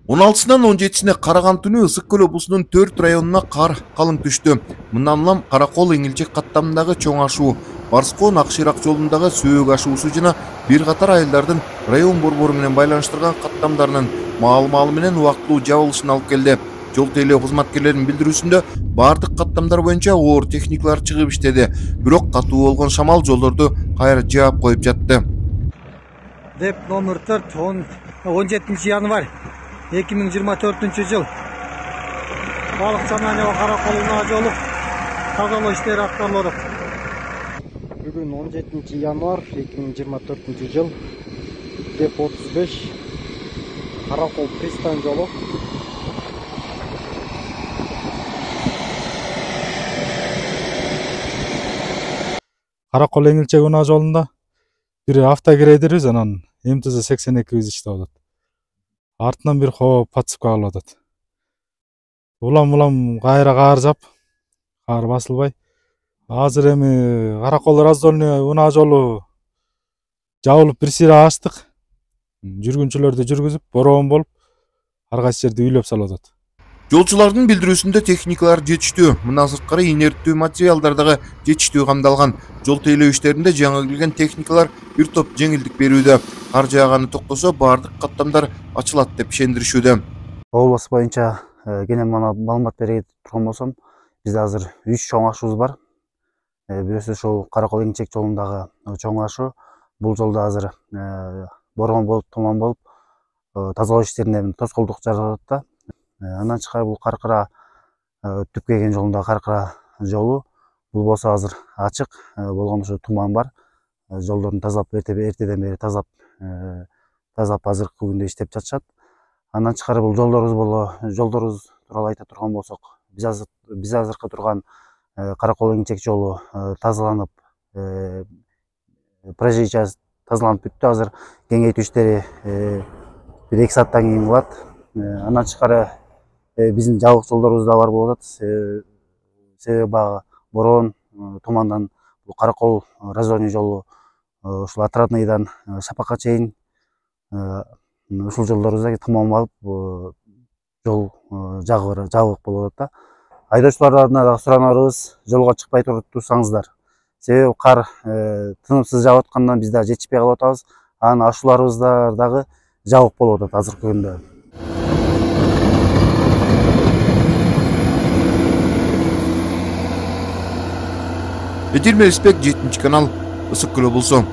16-сынан 17-сине караган түнү Ысык көл облусунун 4 районуна кар калың түштү. Мындан улам Каракол Эңилчек каттамындагы Чоң Ашуу, Барскон Акшырак жолундагы Сөөк ашуусу жана бир катар айылдардын район борбору менен байланыштырган каттамдарынын маалымалы менен убактылуу жабылышына алып келди. Жол тейлөө кызматкерлеринин билдирүүсүндө бардык каттамдар боюнча оор техникалар чыгып иштеди. Бирок катуу болгон шамал жолдорду кайра жаап коюп жатты. Деп номер 4 17 январь 2024 жыл балыкчан айнева Караколуна жолу тазалоо иштери аткарылды. Бүгүн 17 январь 2024 жыл деп 35 Каракол пристань жолу. Каракол Эңилчек унаа жолунда бир автогрейдер анан МТЗ-82 иштеп атат. Артынан бир хоп подсыпка кылып атат. Улам кайра каар жап, каар басылбай. Азыр эми Каракол раздольный унаа жолу жабылып бир сыйра ачтык. Жүргүнчүлөрдү жүргүзүп, бороон болуп, ар кайсы жерде үйлөп салып атат. Жолчулардын билдирүүсүндө техникалар жетиштүү. Мындан сырткары инерттүү материалдар дагы жетиштүү камдалган. Жол тейлөө иштеринде жаңы келген техникалар бир топ жеңилдик берүүдө. Кар жааганы токтосо бардык каттамдар ачылат деп ишендиришүүдө. Облус боюнча кенен маалымат бере турган болсом, бизде азыр 3 чоң ашуубуз бар. Бирөөсү ошол Каракол Эңилчек жолундагы чоң ашуу. Бул жолдо азыр бороон болуп, туман болуп, тазалоо иштерине тоскоолдук жаралат да. Андан тышкары бул Каркыра Түпкеген жолундагы Каркыра жолу. Бул болсо азыр ачык болгон ошо туман бар. Жолдорун тазалап эртеден бери тазалап азыркы күндө иштеп жатышат. Андан тышкары бул жолдорубуз тууралуу айта турган болсок, биз азыркы турган Каракол Эңилчек жолу тазаланып, проезжий часть тазаланып бүттү. Азыр кеңейтүү иштери 1-2 сааттан кийин кылат. Андан тышкары биздин жабык жолдорубуз да бар болуп атат. Себеби баягы бороон, тумандан бул Каракол раздольный жолу ушул Отрадныйдан Шапакка чейин ушул жолдорубузда туман болуп, жол жабык болуп атат да. Айдоочулардан дагы суранарыбыз, жолго чыкпай турсаңыздар. Себеби кар тынымсыз жаап аткандан биз дагы жетишпей калып атабыз. Анан ашууларыбыз дагы жабык болуп атат азыркы күндө. Эдил Мелисбек, 7 канал, Ысык көл облусу.